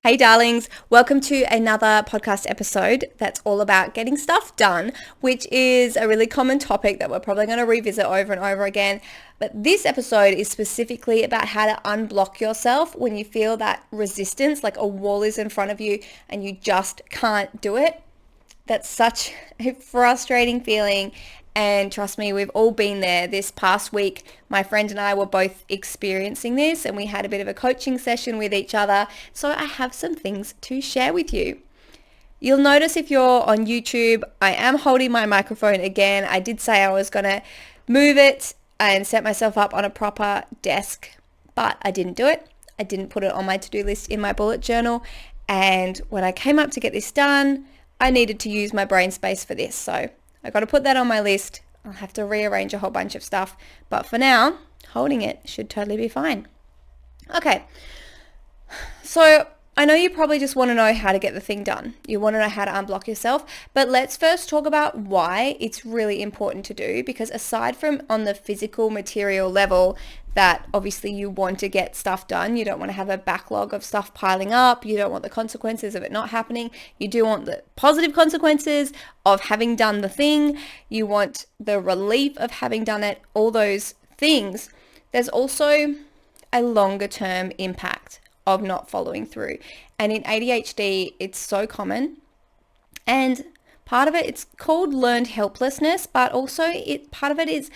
Hey darlings, welcome to another podcast episode that's all about getting stuff done, which is a really common topic that we're probably going to revisit over and over again. But this episode is specifically about how to unblock yourself when you feel that resistance, like a wall is in front of you and you just can't do it. That's such a frustrating feeling. And trust me, we've all been there. This past week, my friend and I were both experiencing this and we had a bit of a coaching session with each other. So I have some things to share with you. You'll notice if you're on YouTube, I am holding my microphone again. I did say I was going to move it and set myself up on a proper desk, but I didn't do it. I didn't put it on my to-do list in my bullet journal. And when I came up to get this done, I needed to use my brain space for this. So I got to put that on my list. I'll have to rearrange a whole bunch of stuff. But for now, holding it should totally be fine. Okay. So I know you probably just want to know how to get the thing done. You want to know how to unblock yourself. But let's first talk about why it's really important to do. Because aside from on the physical material level, that obviously you want to get stuff done. You don't want to have a backlog of stuff piling up. You don't want the consequences of it not happening. You do want the positive consequences of having done the thing. You want the relief of having done it, all those things. There's also a longer term impact of not following through. And in ADHD, it's so common. And part of it, it's called learned helplessness, but also part of it is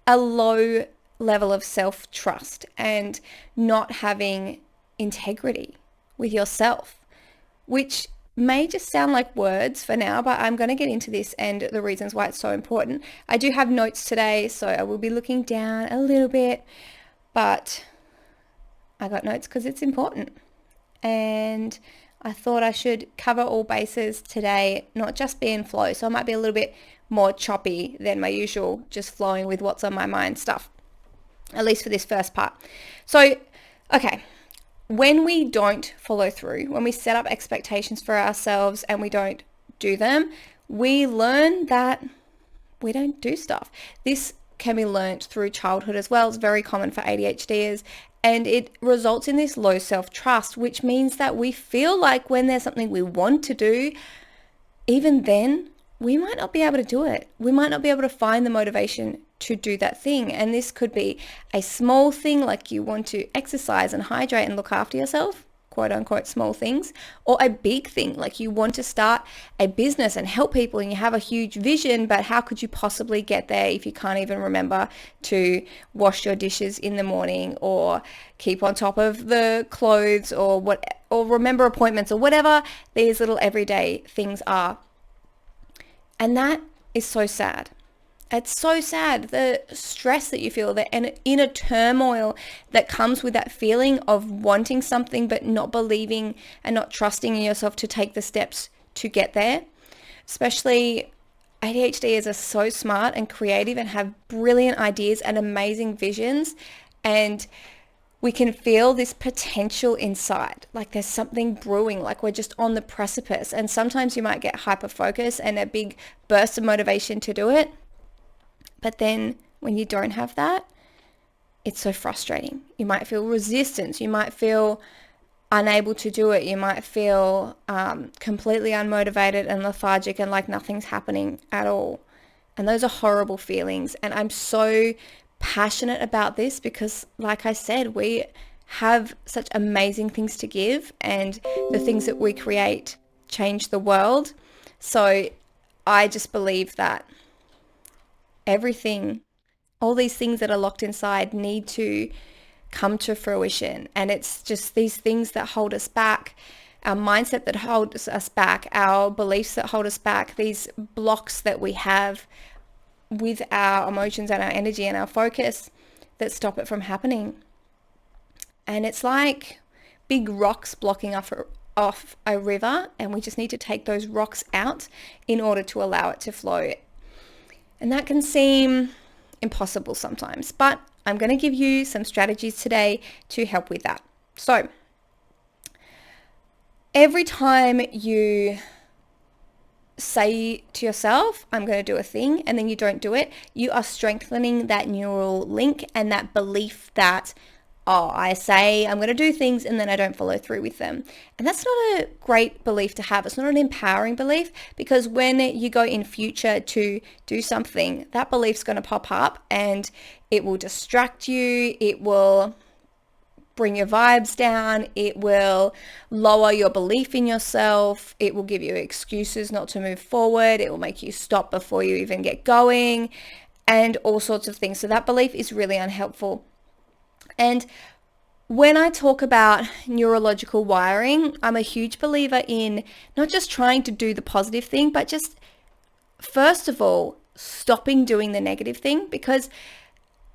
a low level of self-trust and not having integrity with yourself, which may just sound like words for now, but I'm going to get into this and the reasons why it's so important. I do have notes today, so I will be looking down a little bit, but I got notes because it's important. And I thought I should cover all bases today, not just be in flow. So I might be a little bit more choppy than my usual, just flowing with what's on my mind stuff, at least for this first part. So, okay, when we don't follow through, when we set up expectations for ourselves and we don't do them, we learn that we don't do stuff. This can be learnt through childhood as well. It's very common for ADHDers, and it results in this low self-trust, which means that we feel like when there's something we want to do, even then, we might not be able to do it. We might not be able to find the motivation to do that thing. And this could be a small thing, like you want to exercise and hydrate and look after yourself, quote unquote small things, or a big thing, like you want to start a business and help people and you have a huge vision, but how could you possibly get there if you can't even remember to wash your dishes in the morning or keep on top of the clothes or remember appointments or whatever these little everyday things are. And that is so sad. It's so sad, the stress that you feel, the inner turmoil that comes with that feeling of wanting something but not believing and not trusting in yourself to take the steps to get there. Especially ADHDers are so smart and creative and have brilliant ideas and amazing visions, and we can feel this potential inside, like there's something brewing, like we're just on the precipice. And sometimes you might get hyper focused and a big burst of motivation to do it. But then when you don't have that, it's so frustrating. You might feel resistance. You might feel unable to do it. You might feel completely unmotivated and lethargic and like nothing's happening at all. And those are horrible feelings. And I'm so passionate about this because, like I said, we have such amazing things to give, and the things that we create change the world. So I just believe that everything, all these things that are locked inside need to come to fruition. And it's just these things that hold us back, our mindset that holds us back, our beliefs that hold us back, these blocks that we have with our emotions and our energy and our focus that stop it from happening. And it's like big rocks blocking off a river, and we just need to take those rocks out in order to allow it to flow. And that can seem impossible sometimes, but I'm going to give you some strategies today to help with that. So every time you say to yourself, I'm going to do a thing, and then you don't do it, you are strengthening that neural link and that belief that oh, I say I'm going to do things and then I don't follow through with them. And that's not a great belief to have. It's not an empowering belief, because when you go in future to do something, that belief's going to pop up and it will distract you. It will bring your vibes down. It will lower your belief in yourself. It will give you excuses not to move forward. It will make you stop before you even get going and all sorts of things. So that belief is really unhelpful. And when I talk about neurological wiring, I'm a huge believer in not just trying to do the positive thing, but just, first of all, stopping doing the negative thing. Because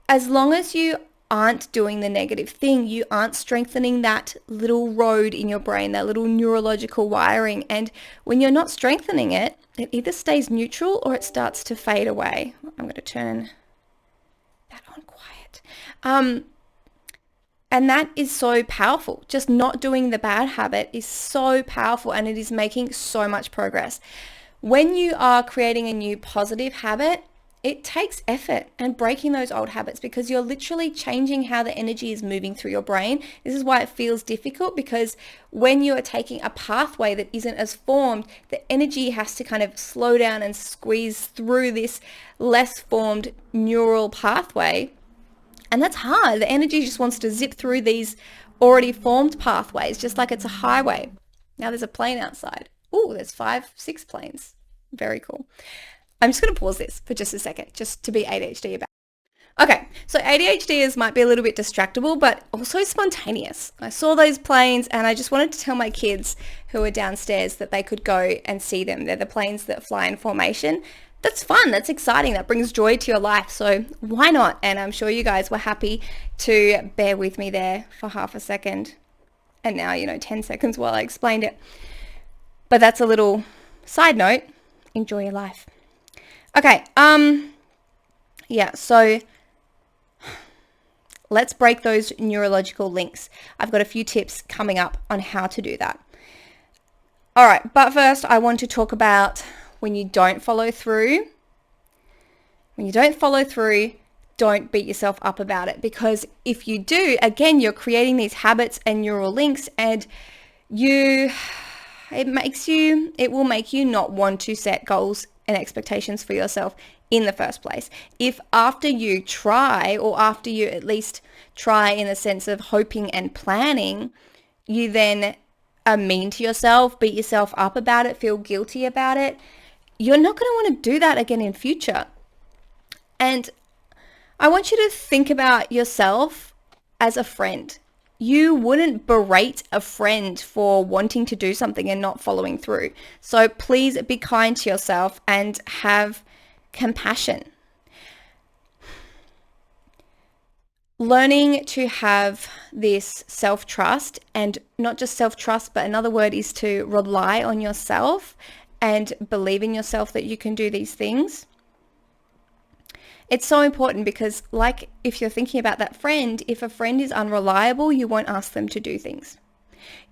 as long as you aren't doing the negative thing, you aren't strengthening that little road in your brain, that little neurological wiring. And when you're not strengthening it, it either stays neutral or it starts to fade away. I'm going to turn that on quiet. And that is so powerful. Just not doing the bad habit is so powerful, and it is making so much progress. When you are creating a new positive habit, it takes effort and breaking those old habits, because you're literally changing how the energy is moving through your brain. This is why it feels difficult, because when you are taking a pathway that isn't as formed, the energy has to kind of slow down and squeeze through this less formed neural pathway. And that's hard. The energy just wants to zip through these already formed pathways, just like it's a highway. Now there's a plane outside. Oh, there's 5, 6 planes. Very cool. I'm just going to pause this for just a second, just to be ADHD about it. Okay, so ADHDers might be a little bit distractible, but also spontaneous. I saw those planes and I just wanted to tell my kids who are downstairs that they could go and see them. They're the planes that fly in formation. That's fun. That's exciting. That brings joy to your life. So why not? And I'm sure you guys were happy to bear with me there for half a second. And now, 10 seconds while I explained it. But that's a little side note. Enjoy your life. Okay. Yeah. So let's break those neurological links. I've got a few tips coming up on how to do that. All right. But first, I want to talk about when you don't follow through. When you don't follow through, don't beat yourself up about it, because if you do, again, you're creating these habits and neural links, and it will make you not want to set goals and expectations for yourself in the first place. If after you try, or after you at least try in the sense of hoping and planning, you then are mean to yourself, beat yourself up about it, feel guilty about it, you're not going to want to do that again in future. And I want you to think about yourself as a friend. You wouldn't berate a friend for wanting to do something and not following through. So please be kind to yourself and have compassion. Learning to have this self-trust, and not just self-trust, but another word is to rely on yourself and believe in yourself that you can do these things. It's so important, because like if you're thinking about that friend, if a friend is unreliable, you won't ask them to do things.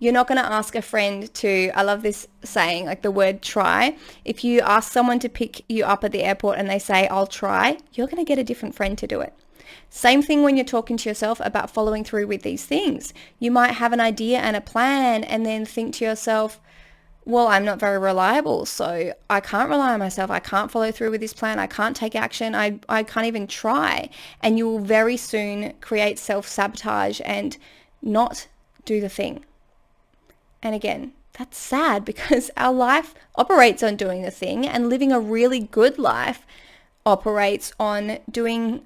You're not going to ask a friend to, I love this saying, like the word try. If you ask someone to pick you up at the airport and they say, I'll try, you're going to get a different friend to do it. Same thing when you're talking to yourself about following through with these things. You might have an idea and a plan and then think to yourself, well, I'm not very reliable, so I can't rely on myself. I can't follow through with this plan. I can't take action. I can't even try. And you will very soon create self-sabotage and not do the thing. And again, that's sad, because our life operates on doing the thing, and living a really good life operates on doing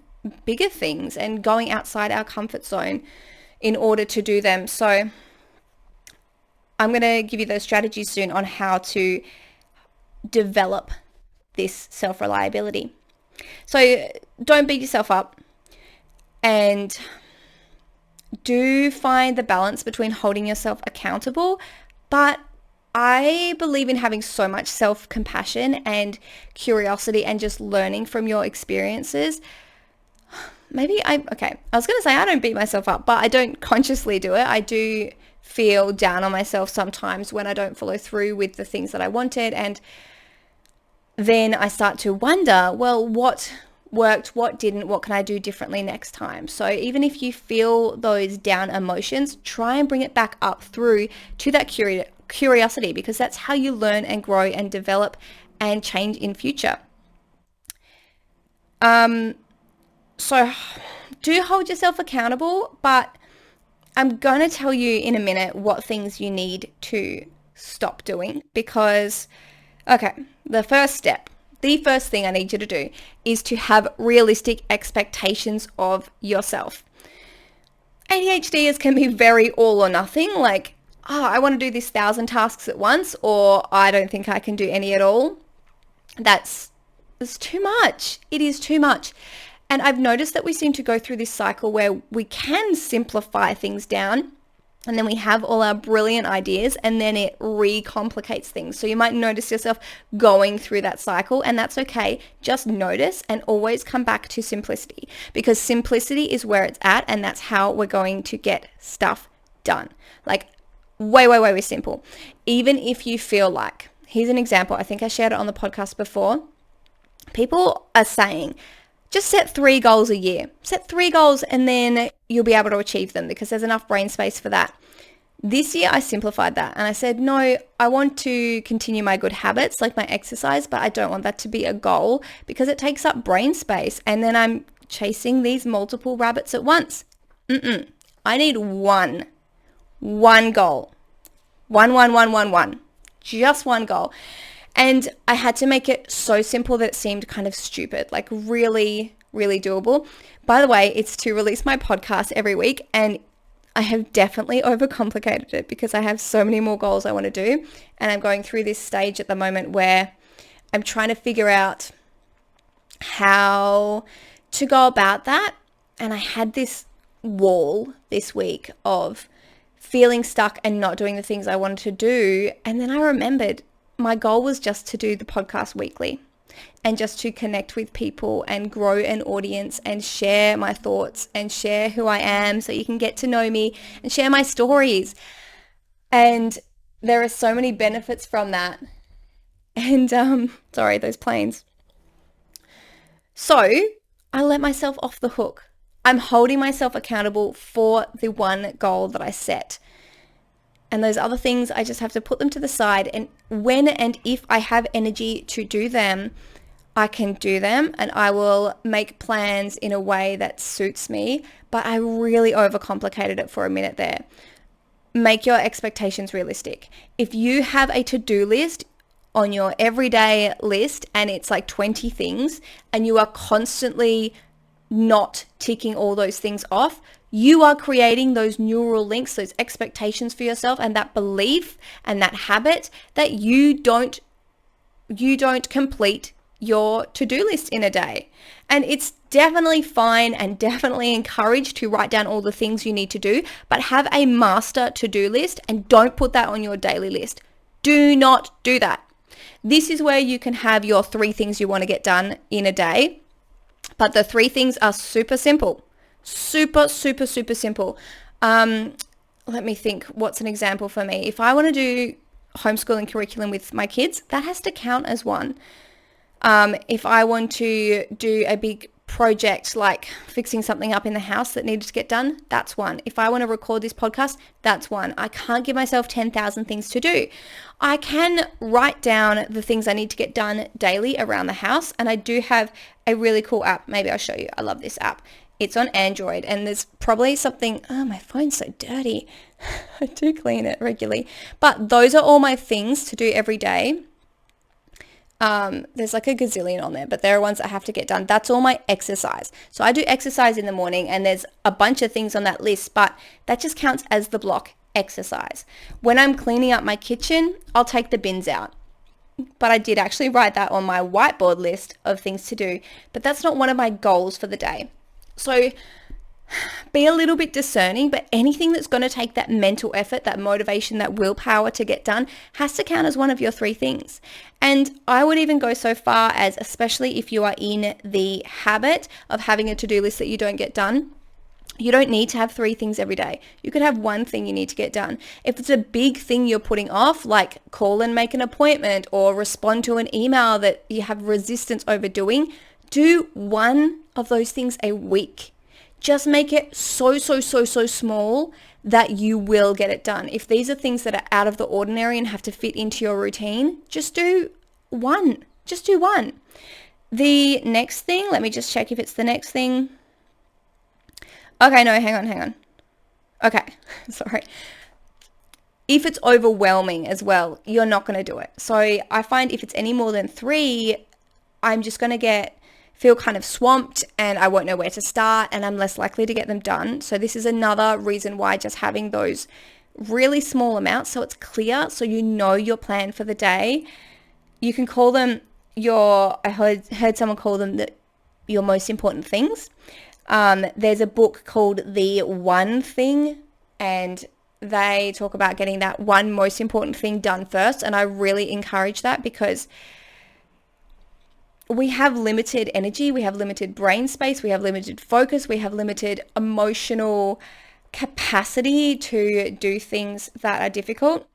bigger things and going outside our comfort zone in order to do them. So I'm going to give you those strategies soon on how to develop this self-reliability. So don't beat yourself up, and do find the balance between holding yourself accountable. But I believe in having so much self-compassion and curiosity and just learning from your experiences. I was going to say I don't beat myself up, but I don't consciously do it. I do feel down on myself sometimes when I don't follow through with the things that I wanted, and then I start to wonder, well, what worked, what didn't, what can I do differently next time? So even if you feel those down emotions, try and bring it back up through to that curiosity, because that's how you learn and grow and develop and change in future. So do hold yourself accountable, but I'm going to tell you in a minute what things you need to stop doing, because, okay, the first thing I need you to do is to have realistic expectations of yourself. ADHDers can be very all or nothing, like, I want to do this 1,000 tasks at once, or I don't think I can do any at all. It's too much. It is too much. And I've noticed that we seem to go through this cycle where we can simplify things down, and then we have all our brilliant ideas, and then it recomplicates things. So you might notice yourself going through that cycle, and that's okay. Just notice and always come back to simplicity, because simplicity is where it's at, and that's how we're going to get stuff done. Like way simple. Even if you feel like, here's an example. I think I shared it on the podcast before. People are saying, just set 3 goals a year. Set 3 goals and then you'll be able to achieve them, because there's enough brain space for that. This year I simplified that and I said, no, I want to continue my good habits like my exercise, but I don't want that to be a goal because it takes up brain space. And then I'm chasing these multiple rabbits at once. I need one goal. One. Just one goal. And I had to make it so simple that it seemed kind of stupid, like really doable. By the way, it's to release my podcast every week, and I have definitely overcomplicated it because I have so many more goals I want to do. And I'm going through this stage at the moment where I'm trying to figure out how to go about that. And I had this wall this week of feeling stuck and not doing the things I wanted to do. And then I remembered my goal was just to do the podcast weekly and just to connect with people and grow an audience and share my thoughts and share who I am so you can get to know me and share my stories. And there are so many benefits from that. And sorry, those planes. So I let myself off the hook. I'm holding myself accountable for the one goal that I set. And those other things, I just have to put them to the side. And when and if I have energy to do them, I can do them, and I will make plans in a way that suits me. But I really overcomplicated it for a minute there. Make your expectations realistic. If you have a to-do list on your everyday list and it's like 20 things and you are constantly not ticking all those things off, you are creating those neural links, those expectations for yourself, and that belief and that habit that you don't complete your to-do list in a day. And it's definitely fine and definitely encouraged to write down all the things you need to do, but have a master to-do list and don't put that on your daily list. Do not do that. This is where you can have your 3 things you want to get done in a day, but the 3 things are super simple. Super simple. Let me think. What's an example for me? If I want to do homeschooling curriculum with my kids, that has to count as one. If I want to do a big project like fixing something up in the house that needed to get done, that's one. If I want to record this podcast, that's one. I can't give myself 10,000 things to do. I can write down the things I need to get done daily around the house, and I do have a really cool app. Maybe I'll show you. I love this app. It's on Android, and there's probably something, my phone's so dirty. I do clean it regularly. But those are all my things to do every day. There's like a gazillion on there, but there are ones that I have to get done. That's all my exercise. So I do exercise in the morning, and there's a bunch of things on that list, but that just counts as the block exercise. When I'm cleaning up my kitchen, I'll take the bins out. But I did actually write that on my whiteboard list of things to do, but that's not one of my goals for the day. So be a little bit discerning, but anything that's going to take that mental effort, that motivation, that willpower to get done has to count as one of your 3 things. And I would even go so far as, especially if you are in the habit of having a to-do list that you don't get done, you don't need to have 3 things every day. You could have 1 thing you need to get done. If it's a big thing you're putting off, like call and make an appointment or respond to an email that you have resistance over doing, Do one of those things a week. Just make it so small that you will get it done. If these are things that are out of the ordinary and have to fit into your routine, just do one. Just do one. The next thing, let me just check if it's the next thing. Okay, no, hang on. Okay, sorry. If it's overwhelming as well, you're not going to do it. So I find if it's any more than 3, I'm just going to feel kind of swamped and I won't know where to start and I'm less likely to get them done. So this is another reason why just having those really small amounts so it's clear, so you know your plan for the day. You can call them I heard someone call them your most important things. There's a book called The One Thing, and they talk about getting that one most important thing done first. And I really encourage that because we have limited energy, we have limited brain space, we have limited focus, we have limited emotional capacity to do things that are difficult.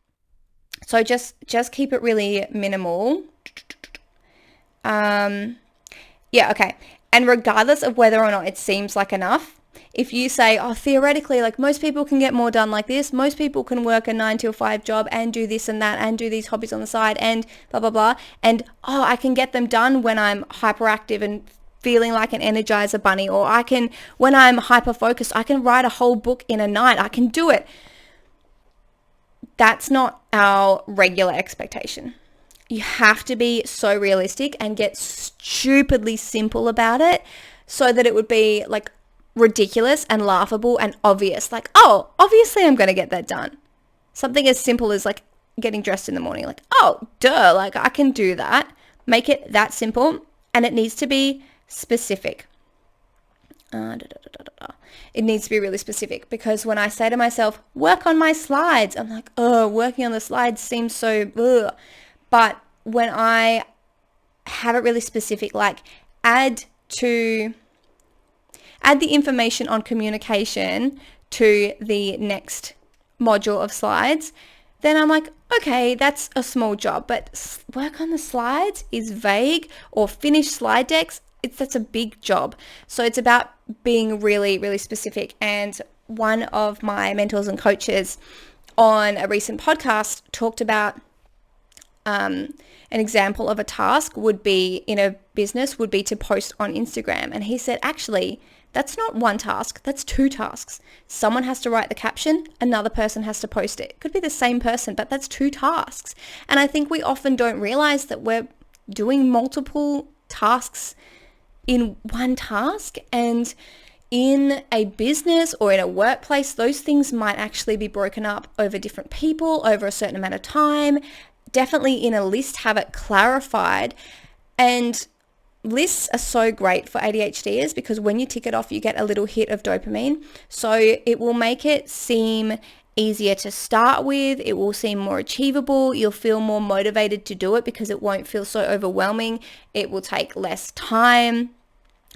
So just keep it really minimal. Yeah, okay. And regardless of whether or not it seems like enough, if you say, oh, theoretically, like most people can get more done like this, most people can work a 9 to 5 job and do this and that and do these hobbies on the side and blah, blah, blah. And, oh, I can get them done when I'm hyperactive and feeling like an Energizer bunny, or when I'm hyper focused, I can write a whole book in a night. I can do it. That's not our regular expectation. You have to be so realistic and get stupidly simple about it so that it would be like ridiculous and laughable and obvious. Like, oh, obviously I'm going to get that done. Something as simple as like getting dressed in the morning. Like, oh, duh, like I can do that. Make it that simple, and it needs to be specific. It needs to be really specific, because when I say to myself, work on my slides, I'm like, oh, working on the slides seems so ugh. But when I have it really specific, like add the information on communication to the next module of slides, then I'm like, okay, that's a small job, but work on the slides is vague, or finish slide decks, that's a big job. So it's about being really, really specific. And one of my mentors and coaches on a recent podcast talked about an example of a task would be in a business would be to post on Instagram. And he said, actually, that's not one task, that's 2 tasks. Someone has to write the caption, another person has to post it. It could be the same person, but that's 2 tasks. And I think we often don't realize that we're doing multiple tasks in one task. And in a business or in a workplace, those things might actually be broken up over different people over a certain amount of time. Definitely in a list, have it clarified. And lists are so great for ADHDers because when you tick it off, you get a little hit of dopamine. So it will make it seem easier to start with. It will seem more achievable. You'll feel more motivated to do it because it won't feel so overwhelming. It will take less time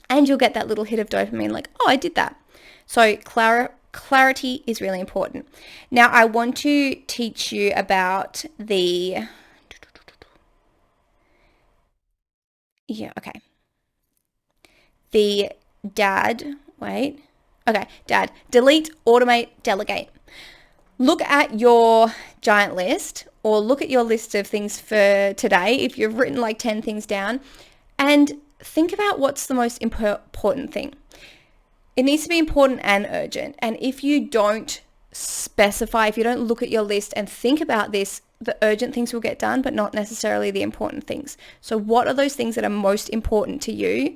and you'll get that little hit of dopamine like, oh, I did that. So clarity is really important. Now, I want to teach you about the delete, automate, delegate. Look at your giant list, or look at your list of things for today if you've written like 10 things down, and think about what's the most important thing. It needs to be important and urgent. And if you don't specify, if you don't look at your list and think about this, the urgent things will get done, but not necessarily the important things. So what are those things that are most important to you?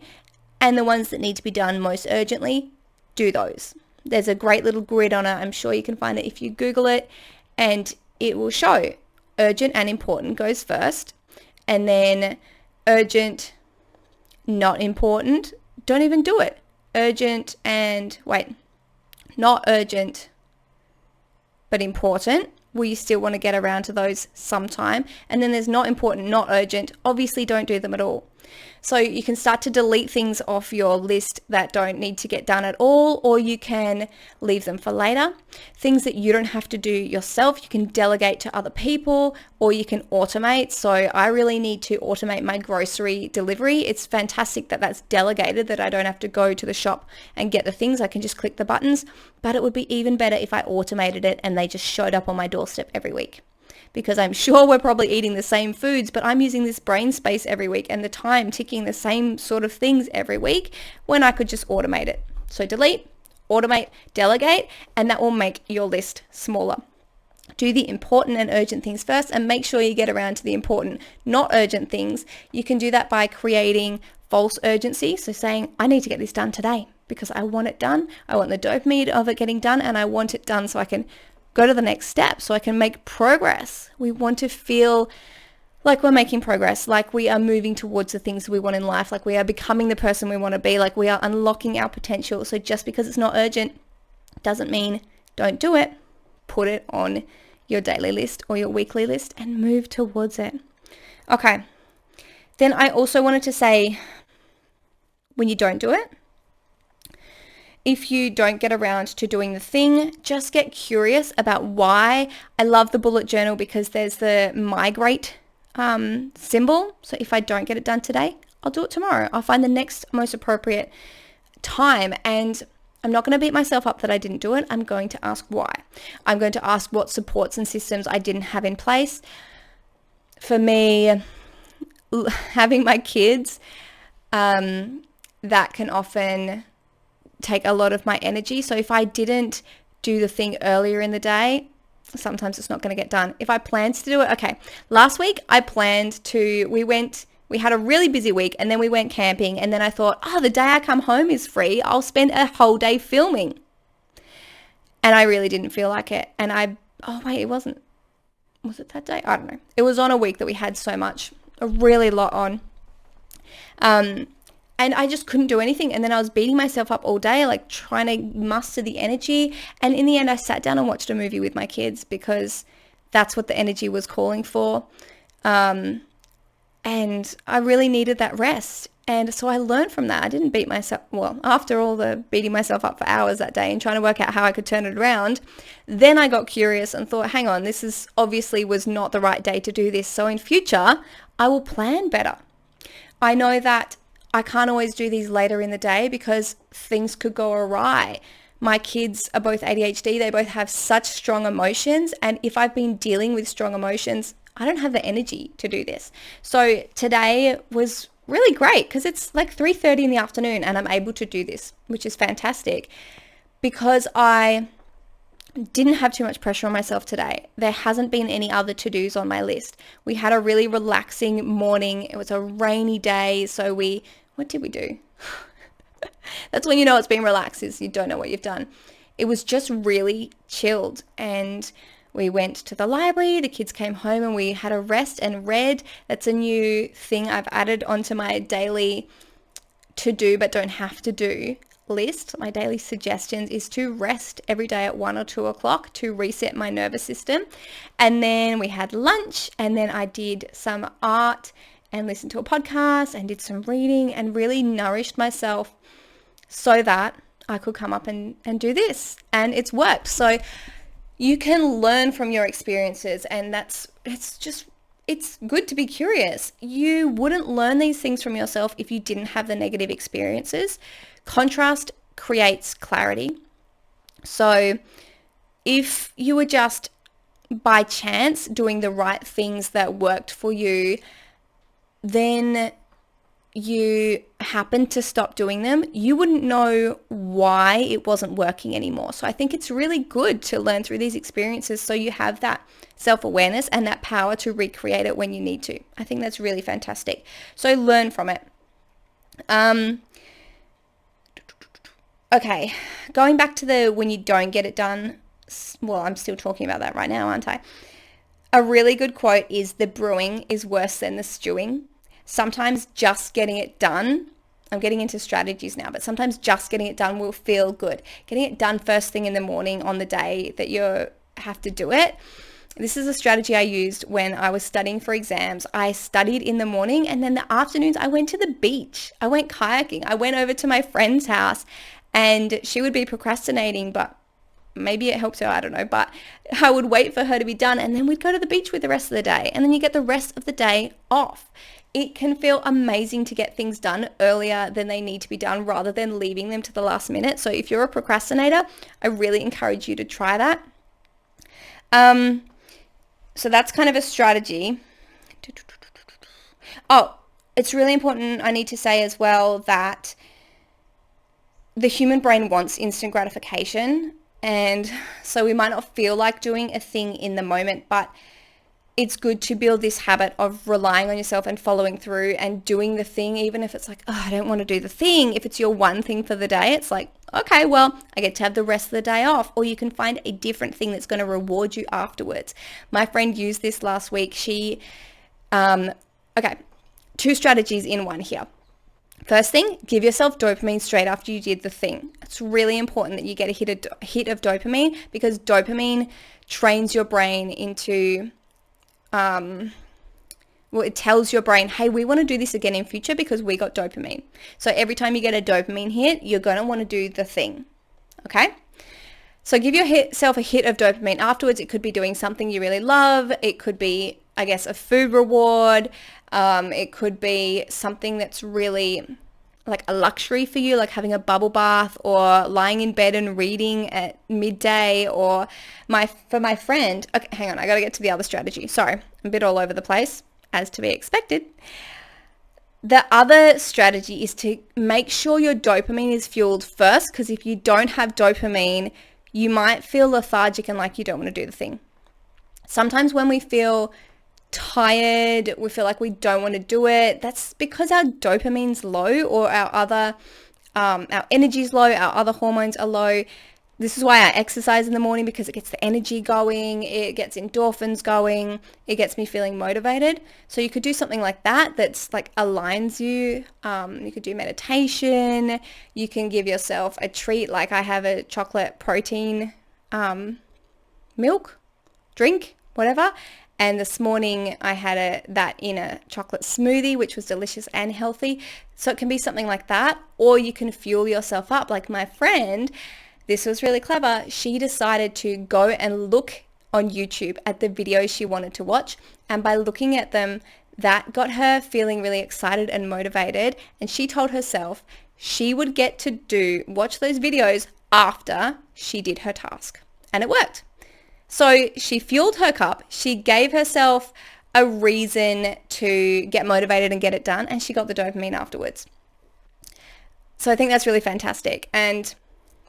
And the ones that need to be done most urgently, do those. There's a great little grid on it. I'm sure you can find it if you Google it, and it will show urgent and important goes first. And then urgent, not important, don't even do it. Urgent and not urgent, but important. We still want to get around to those sometime. And then there's not important, not urgent. Obviously don't do them at all. So you can start to delete things off your list that don't need to get done at all, or you can leave them for later. Things that you don't have to do yourself, you can delegate to other people, or you can automate. So I really need to automate my grocery delivery. It's fantastic that that's delegated, that I don't have to go to the shop and get the things. I can just click the buttons, but it would be even better if I automated it and they just showed up on my doorstep every week. Because I'm sure we're probably eating the same foods, but I'm using this brain space every week and the time ticking the same sort of things every week when I could just automate it. So delete, automate, delegate, and that will make your list smaller. Do the important and urgent things first and make sure you get around to the important, not urgent things. You can do that by creating false urgency. So saying, I need to get this done today because I want it done. I want the dopamine of it getting done and I want it done so I can go to the next step, so I can make progress. We want to feel like we're making progress, like we are moving towards the things we want in life, like we are becoming the person we want to be, like we are unlocking our potential. So just because it's not urgent doesn't mean don't do it. Put it on your daily list or your weekly list and move towards it. Okay. Then I also wanted to say, when you don't do it, if you don't get around to doing the thing, just get curious about why. I love the bullet journal because there's the migrate symbol. So if I don't get it done today, I'll do it tomorrow. I'll find the next most appropriate time, and I'm not going to beat myself up that I didn't do it. I'm going to ask why. I'm going to ask what supports and systems I didn't have in place. For me, having my kids, that can often take a lot of my energy. So if I didn't do the thing earlier in the day, sometimes it's not going to get done. If I planned to do it, okay. Last week I planned to, we had a really busy week and then we went camping, and then I thought, the day I come home is free. I'll spend a whole day filming. And I really didn't feel like it. And was it that day? I don't know. It was on a week that we had so much, a really lot on. And I just couldn't do anything. And then I was beating myself up all day, like trying to muster the energy. And in the end, I sat down and watched a movie with my kids because that's what the energy was calling for. And I really needed that rest. And so I learned from that. I didn't beat myself. Well, after all the beating myself up for hours that day and trying to work out how I could turn it around, then I got curious and thought, hang on, this is obviously was not the right day to do this. So in future, I will plan better. I know that I can't always do these later in the day because things could go awry. My kids are both ADHD. They both have such strong emotions. And if I've been dealing with strong emotions, I don't have the energy to do this. So today was really great because it's like 3:30 in the afternoon and I'm able to do this, which is fantastic because I didn't have too much pressure on myself today. There hasn't been any other to-dos on my list. We had a really relaxing morning. It was a rainy day. So what did we do? That's when you know it's been relaxed, is you don't know what you've done. It was just really chilled, and we went to the library. The kids came home and we had a rest and read. That's a new thing I've added onto my daily to-do but don't have to do list. My daily suggestions is to rest every day at 1 or 2 o'clock to reset my nervous system. And then we had lunch, and then I did some art and listened to a podcast and did some reading and really nourished myself so that I could come up and do this. And it's worked. So you can learn from your experiences, and it's good to be curious. You wouldn't learn these things from yourself if you didn't have the negative experiences. Contrast creates clarity. So if you were just by chance doing the right things that worked for you, then you happen to stop doing them, you wouldn't know why it wasn't working anymore. So I think it's really good to learn through these experiences so you have that self-awareness and that power to recreate it when you need to. I think that's really fantastic. So learn from it. Okay, going back to when you don't get it done, well, I'm still talking about that right now, aren't I? A really good quote is, the brewing is worse than the stewing. Sometimes just getting it done, I'm getting into strategies now, but sometimes just getting it done will feel good. Getting it done first thing in the morning on the day that you have to do it This is a strategy I used when I was studying for exams. I studied in the morning, and then the afternoons I went to the beach. I went kayaking. I went over to my friend's house, and she would be procrastinating, but maybe it helps her, I don't know. But I would wait for her to be done, and then we'd go to the beach with the rest of the day. And then you get the rest of the day off. It can feel amazing to get things done earlier than they need to be done rather than leaving them to the last minute. So if you're a procrastinator, I really encourage you to try that. So that's kind of a strategy. Oh, it's really important, I need to say as well, that the human brain wants instant gratification. And so we might not feel like doing a thing in the moment, but it's good to build this habit of relying on yourself and following through and doing the thing, even if it's like, oh, I don't want to do the thing. If it's your one thing for the day, it's like, okay, well, I get to have the rest of the day off. Or you can find a different thing that's going to reward you afterwards. My friend used this last week. Okay, 2 strategies in one here. First thing, give yourself dopamine straight after you did the thing. It's really important that you get a hit of dopamine, because dopamine trains your brain into... it tells your brain, hey, we want to do this again in future because we got dopamine. So every time you get a dopamine hit, you're going to want to do the thing. Okay? So give yourself a hit of dopamine. Afterwards, it could be doing something you really love. It could be, I guess, a food reward. It could be something that's really like a luxury for you, like having a bubble bath or lying in bed and reading at midday. Or for my friend, okay, hang on, I got to get to the other strategy. Sorry, I'm a bit all over the place, as to be expected. The other strategy is to make sure your dopamine is fueled first, because if you don't have dopamine, you might feel lethargic and like you don't want to do the thing. Sometimes when we feel tired, we feel like we don't want to do it, that's because our dopamine's low, or our energy's low, our other hormones are low. This is why I exercise in the morning, because it gets the energy going, it gets endorphins going, it gets me feeling motivated. So you could do something like that that's like aligns you. You could do meditation. You can give yourself a treat, like I have a chocolate protein milk drink, whatever. And this morning I had that in a chocolate smoothie, which was delicious and healthy. So it can be something like that, or you can fuel yourself up. Like my friend, this was really clever. She decided to go and look on YouTube at the videos she wanted to watch. And by looking at them, that got her feeling really excited and motivated. And she told herself she would get to watch those videos after she did her task. And it worked. So she fueled her cup. She gave herself a reason to get motivated and get it done. And she got the dopamine afterwards. So I think that's really fantastic. And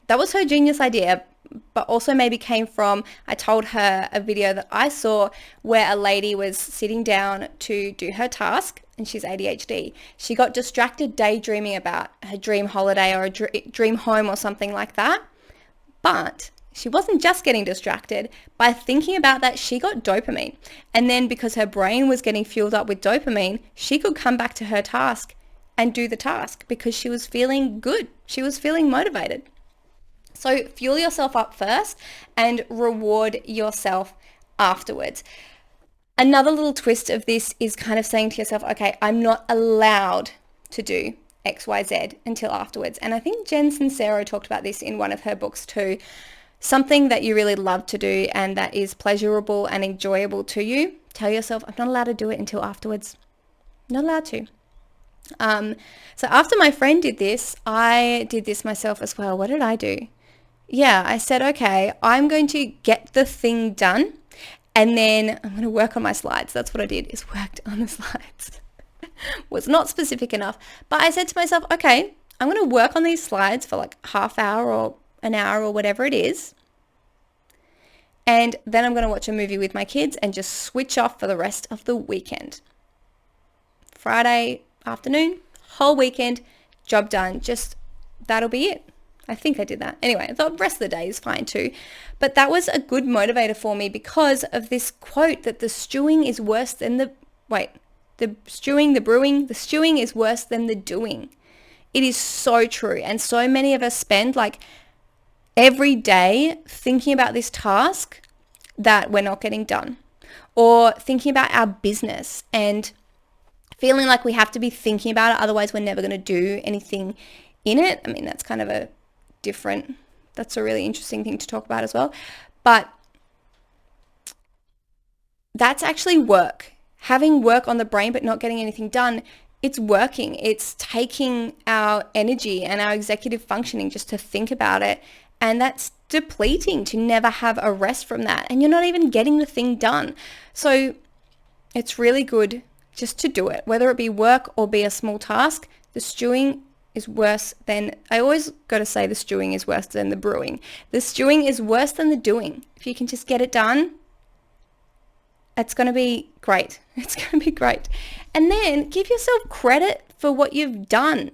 that was her genius idea, but also maybe came from, I told her a video that I saw where a lady was sitting down to do her task, and she's ADHD. She got distracted daydreaming about her dream holiday or a dream home or something like that. But she wasn't just getting distracted. By thinking about that, she got dopamine. And then because her brain was getting fueled up with dopamine, she could come back to her task and do the task because she was feeling good. She was feeling motivated. So fuel yourself up first and reward yourself afterwards. Another little twist of this is kind of saying to yourself, okay, I'm not allowed to do X, Y, Z until afterwards. And I think Jen Sincero talked about this in one of her books too. Something that you really love to do and that is pleasurable and enjoyable to you, tell yourself, I'm not allowed to do it until afterwards. Not allowed to. So after my friend did this, I did this myself as well. What did I do? Yeah, I said, okay, I'm going to get the thing done and then I'm going to work on my slides. That's what I did, is worked on the slides. Was not specific enough, but I said to myself, okay, I'm going to work on these slides for like half hour or an hour or whatever it is. And then I'm going to watch a movie with my kids and just switch off for the rest of the weekend. Friday afternoon, whole weekend, job done. Just, that'll be it. I think I did that. Anyway, the rest of the day is fine too. But that was a good motivator for me because of this quote that the stewing is worse than the stewing is worse than the doing. It is so true. And so many of us spend like every day thinking about this task, that we're not getting done, or thinking about our business and feeling like we have to be thinking about it, otherwise we're never going to do anything in it. I mean, that's kind of that's a really interesting thing to talk about as well. But that's actually work. Having work on the brain but not getting anything done, it's working. It's taking our energy and our executive functioning just to think about it. And that's depleting to never have a rest from that. And you're not even getting the thing done. So it's really good just to do it, whether it be work or be a small task. The stewing is worse than, I always got to say the stewing is worse than the brewing. The stewing is worse than the doing. If you can just get it done, it's going to be great. It's going to be great. And then give yourself credit for what you've done.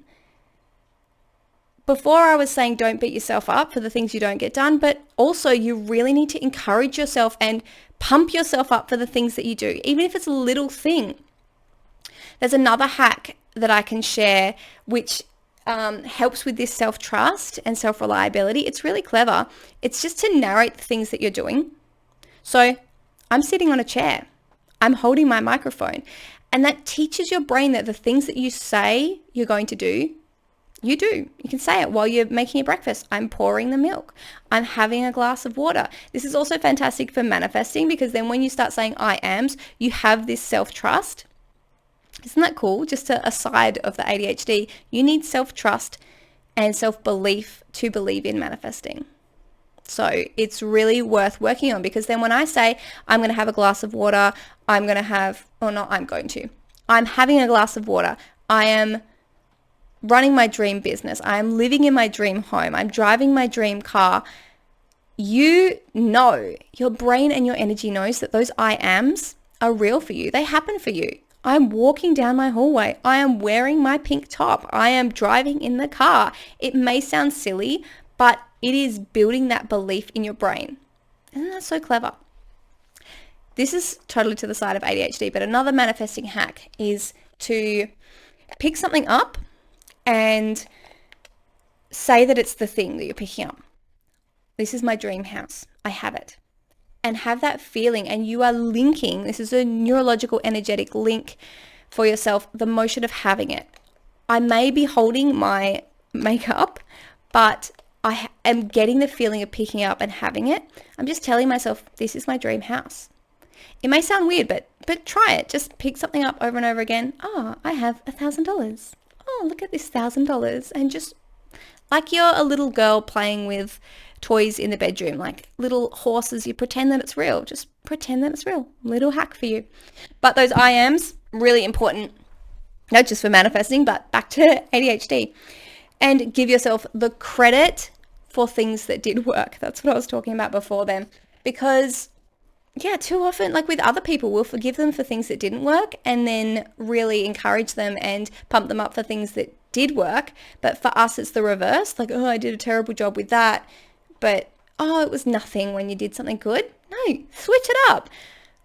Before I was saying don't beat yourself up for the things you don't get done, but also you really need to encourage yourself and pump yourself up for the things that you do, even if it's a little thing. There's another hack that I can share which helps with this self-trust and self-reliability. It's really clever. It's just to narrate the things that you're doing. So I'm sitting on a chair. I'm holding my microphone. And that teaches your brain that the things that you say you're going to do, you do. You can say it while you're making your breakfast. I'm pouring the milk. I'm having a glass of water. This is also fantastic for manifesting, because then when you start saying I ams, you have this self-trust. Isn't that cool? Just a side of the ADHD, you need self-trust and self-belief to believe in manifesting. So it's really worth working on, because then when I say I'm going to have a glass of water, I'm having a glass of water. I am running my dream business. I am living in my dream home. I'm driving my dream car. You know, your brain and your energy knows that those I ams are real for you. They happen for you. I'm walking down my hallway. I am wearing my pink top. I am driving in the car. It may sound silly, but it is building that belief in your brain. Isn't that so clever? This is totally to the side of ADHD, but another manifesting hack is to pick something up and say that it's the thing that you're picking up. This is my dream house. I have it. And have that feeling, and you are linking, this is a neurological energetic link for yourself, the motion of having it. I may be holding my makeup, but I am getting the feeling of picking up and having it. I'm just telling myself, this is my dream house. It may sound weird, but try it. Just pick something up over and over again. Oh, I have $1,000. Oh, look at this $1,000. And just like you're a little girl playing with toys in the bedroom, like little horses, you pretend that it's real. Just pretend that it's real. Little hack for you. But those I ams, really important, not just for manifesting, but back to ADHD. And give yourself the credit for things that did work. That's what I was talking about before then. Because yeah, too often, like with other people, we'll forgive them for things that didn't work and then really encourage them and pump them up for things that did work. But for us, it's the reverse. Like, oh, I did a terrible job with that. But, oh, it was nothing when you did something good. No, switch it up.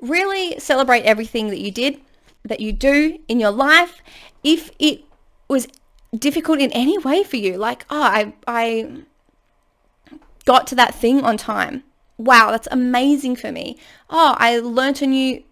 Really celebrate everything that you did, that you do in your life. If it was difficult in any way for you, like, oh, I got to that thing on time. Wow, that's amazing for me. Oh, I learnt a new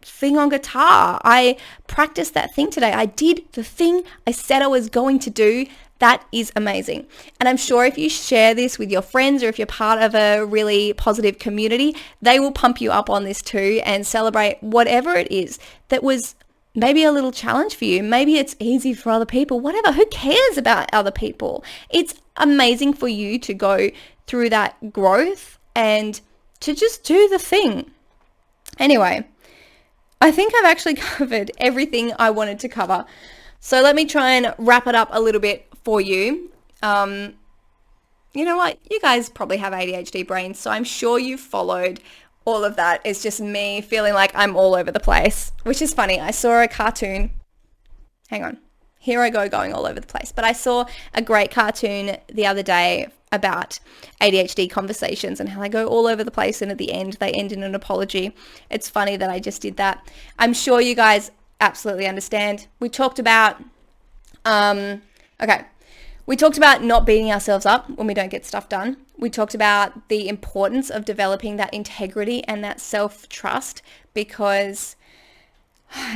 thing on guitar. I practiced that thing today. I did the thing I said I was going to do. That is amazing. And I'm sure if you share this with your friends, or if you're part of a really positive community, they will pump you up on this too and celebrate whatever it is that was maybe a little challenge for you. Maybe it's easy for other people, whatever. Who cares about other people? It's amazing for you to go through that growth and to just do the thing. Anyway, I think I've actually covered everything I wanted to cover. So let me try and wrap it up a little bit for you. You know what? You guys probably have ADHD brains, so I'm sure you followed all of that. It's just me feeling like I'm all over the place, which is funny. I saw a cartoon. Hang on. Here I go going all over the place. But I saw a great cartoon the other day about ADHD conversations and how they go all over the place, and at the end they end in an apology. It's funny that I just did that. I'm sure you guys absolutely understand. We talked about okay, We talked about not beating ourselves up when we don't get stuff done. We talked about the importance of developing that integrity and that self-trust, because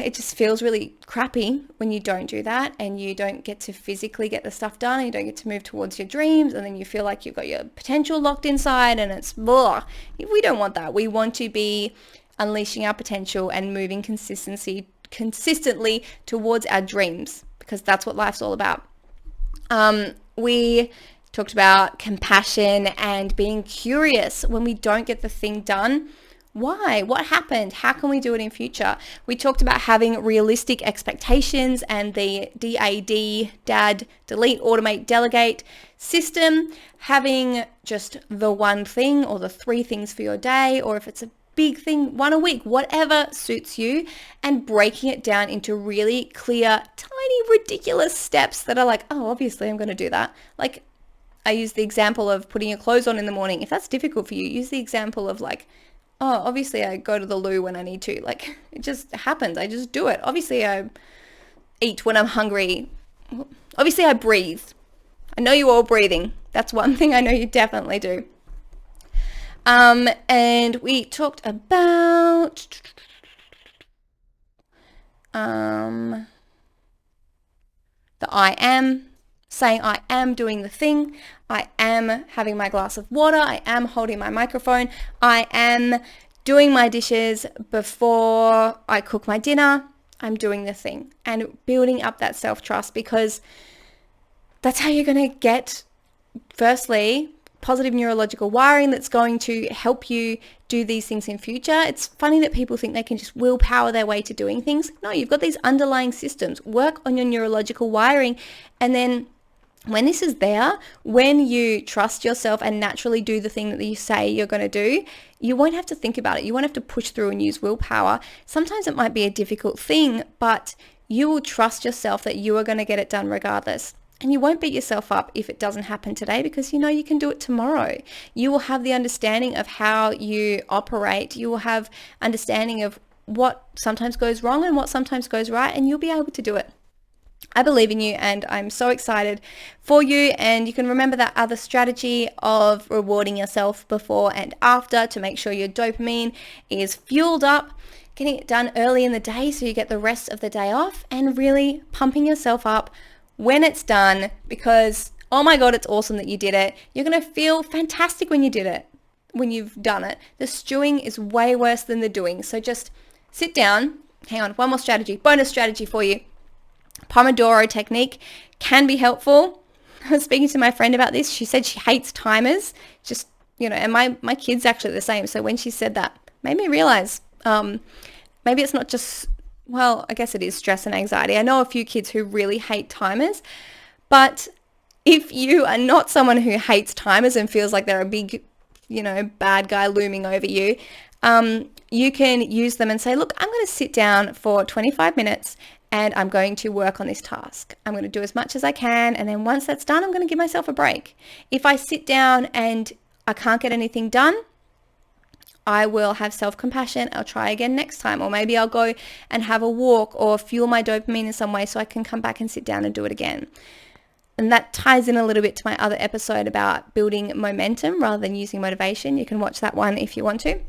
it just feels really crappy when you don't do that and you don't get to physically get the stuff done and you don't get to move towards your dreams, and then you feel like you've got your potential locked inside and it's blah. We don't want that. We want to be unleashing our potential and moving consistently towards our dreams, because that's what life's all about. We talked about compassion and being curious when we don't get the thing done. Why? What happened? How can we do it in future? We talked about having realistic expectations and the DAD, delete, automate, delegate system, having just the one thing or the 3 things for your day, or if it's a big thing, 1 a week, whatever suits you, and breaking it down into really clear, tiny, ridiculous steps that are like, oh, obviously I'm going to do that. Like, I use the example of putting your clothes on in the morning. If that's difficult for you, use the example of like, oh, obviously I go to the loo when I need to. Like, it just happens. I just do it. Obviously I eat when I'm hungry. Obviously I breathe. I know you're all breathing. That's one thing I know you definitely do. And we talked about the I am, saying I am doing the thing, I am having my glass of water, I am holding my microphone, I am doing my dishes before I cook my dinner, I'm doing the thing, and building up that self-trust, because that's how you're going to get, firstly, positive neurological wiring that's going to help you do these things in future. It's funny that people think they can just willpower their way to doing things. No, you've got these underlying systems. Work on your neurological wiring, and then when this is there, when you trust yourself and naturally do the thing that you say you're going to do, you won't have to think about it. You won't have to push through and use willpower. Sometimes it might be a difficult thing, but you will trust yourself that you are going to get it done regardless. And you won't beat yourself up if it doesn't happen today, because you know you can do it tomorrow. You will have the understanding of how you operate. You will have understanding of what sometimes goes wrong and what sometimes goes right, and you'll be able to do it. I believe in you, and I'm so excited for you. And you can remember that other strategy of rewarding yourself before and after to make sure your dopamine is fueled up, getting it done early in the day so you get the rest of the day off, and really pumping yourself up when it's done, because, oh my God, it's awesome that you did it. You're going to feel fantastic when you did it, when you've done it. The stewing is way worse than the doing. So just sit down. Hang on, one more strategy, bonus strategy for you. Pomodoro technique can be helpful. I was speaking to my friend about this. She said she hates timers. Just, and my kid's actually the same. So when she said that, made me realize maybe it's not just, well, I guess it is stress and anxiety. I know a few kids who really hate timers, but if you are not someone who hates timers and feels like they're a big, bad guy looming over you, you can use them and say, look, I'm going to sit down for 25 minutes and I'm going to work on this task. I'm going to do as much as I can. And then once that's done, I'm going to give myself a break. If I sit down and I can't get anything done, I will have self-compassion. I'll try again next time. Or maybe I'll go and have a walk or fuel my dopamine in some way so I can come back and sit down and do it again. And that ties in a little bit to my other episode about building momentum rather than using motivation. You can watch that one if you want to.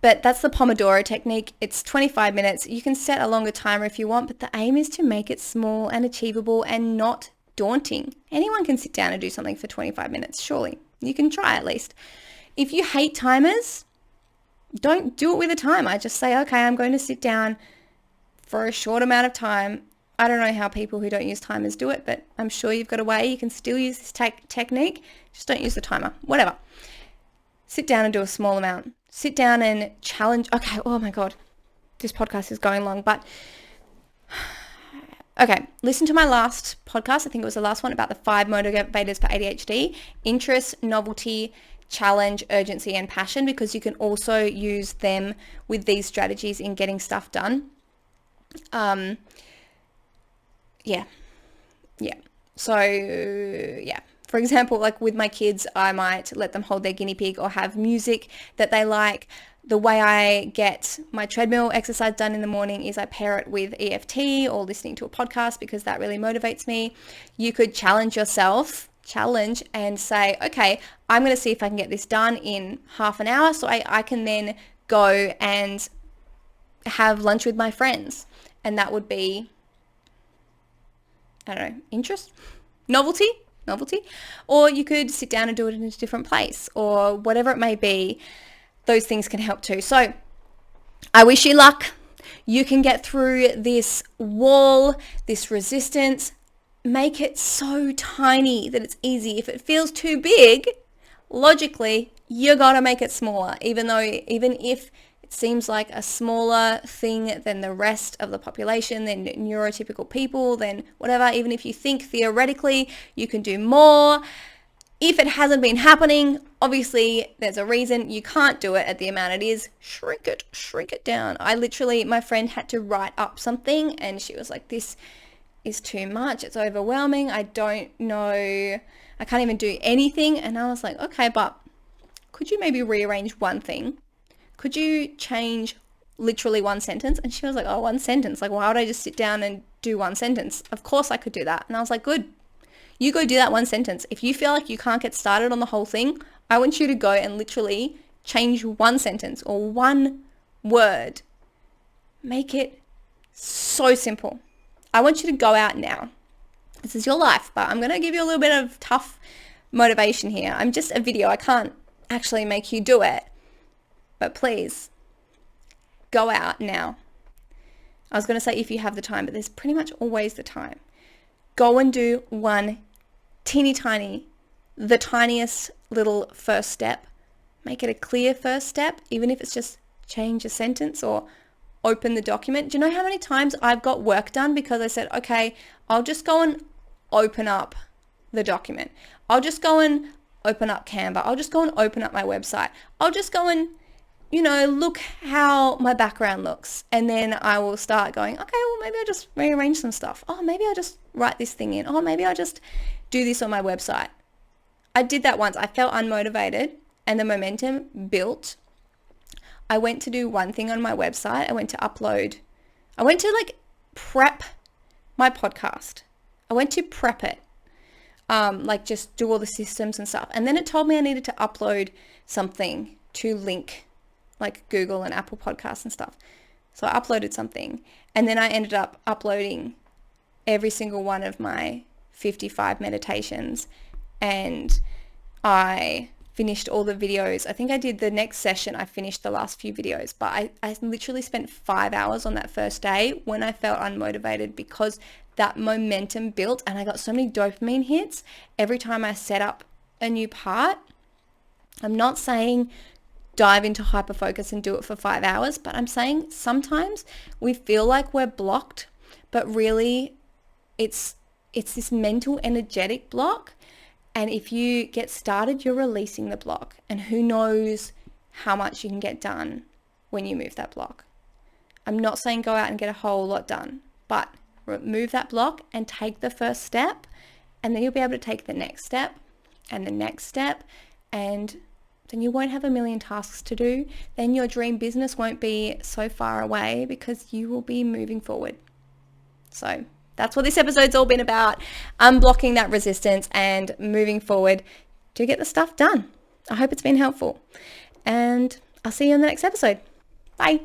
But that's the Pomodoro technique. It's 25 minutes. You can set a longer timer if you want, but the aim is to make it small and achievable and not daunting. Anyone can sit down and do something for 25 minutes, surely. You can try at least. If you hate timers, don't do it with a timer. Just say, okay, I'm going to sit down for a short amount of time. I don't know how people who don't use timers do it, but I'm sure you've got a way. You can still use this technique. Just don't use the timer, whatever. Sit down and do a small amount. Sit down and challenge. Okay, oh my God, this podcast is going long, but okay, listen to my last podcast. I think it was the last one about the 5 motivators for ADHD: interest, novelty, challenge, urgency, and passion, because you can also use them with these strategies in getting stuff done. For example, like with my kids, I might let them hold their guinea pig or have music that they like. The way I get my treadmill exercise done in the morning is I pair it with EFT or listening to a podcast because that really motivates me. You could challenge and say, okay, I'm going to see if I can get this done in half an hour so I can then go and have lunch with my friends. And that would be, I don't know, interest, novelty. Or you could sit down and do it in a different place or whatever it may be. Those things can help too. So I wish you luck. You can get through this wall, this resistance. Make it so tiny that it's easy. If it feels too big, logically, you got to make it smaller, even if it seems like a smaller thing than the rest of the population, than neurotypical people, than whatever. Even if you think theoretically you can do more, if it hasn't been happening, obviously there's a reason you can't do it at the amount it is. Shrink it down. My friend had to write up something and she was like, this is too much. It's overwhelming. I don't know. I can't even do anything. And I was like, okay, but could you maybe rearrange one thing? Could you change literally one sentence? And she was like, oh, one sentence. Like, why would I just sit down and do one sentence? Of course I could do that. And I was like, good. You go do that one sentence. If you feel like you can't get started on the whole thing, I want you to go and literally change one sentence or one word. Make it so simple. I want you to go out now. This is your life, but I'm going to give you a little bit of tough motivation here. I'm just a video. I can't actually make you do it. But please, go out now. I was going to say if you have the time, but there's pretty much always the time. Go and do one teeny tiny, the tiniest little first step. Make it a clear first step, even if it's just change a sentence or open the document. Do you know how many times I've got work done because I said, okay, I'll just go and open up the document. I'll just go and open up Canva. I'll just go and open up my website. I'll just go and, look how my background looks. And then I will start going, okay, well, maybe I'll just rearrange some stuff. Oh, maybe I'll just write this thing in. Oh, maybe I'll just do this on my website. I did that once. I felt unmotivated and the momentum built. I went to do one thing on my website. I went to prep my podcast. I went to prep it. Just do all the systems and stuff. And then it told me I needed to upload something to link like Google and Apple Podcasts and stuff. So I uploaded something and then I ended up uploading every single one of my 55 meditations and I finished all the videos. I think I did the next session. I finished the last few videos, but I literally spent 5 hours on that first day when I felt unmotivated because that momentum built and I got so many dopamine hits every time I set up a new part. I'm not saying dive into hyperfocus and do it for 5 hours, but I'm saying sometimes we feel like we're blocked, but really it's this mental energetic block. And if you get started, you're releasing the block. And who knows how much you can get done when you move that block. I'm not saying go out and get a whole lot done, but remove that block and take the first step. And then you'll be able to take the next step and the next step. And then you won't have a million tasks to do. Then your dream business won't be so far away because you will be moving forward. So that's what this episode's all been about. Unblocking that resistance and moving forward to get the stuff done. I hope it's been helpful. And I'll see you in the next episode. Bye.